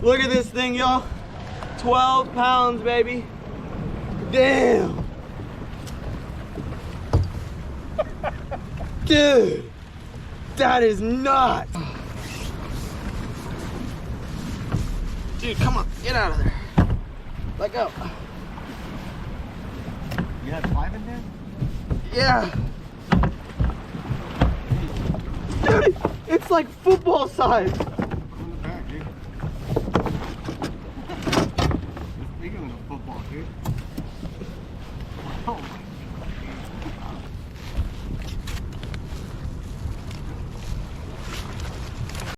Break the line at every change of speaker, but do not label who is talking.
Look at this thing, y'all. 12 pounds, baby. Damn. Dude, that is nuts. Dude, come on, get out of there. Let go.
You had 5 in there?
Yeah. Dude, it's like football size.
On the back, dude. It's bigger than a football, dude. Oh my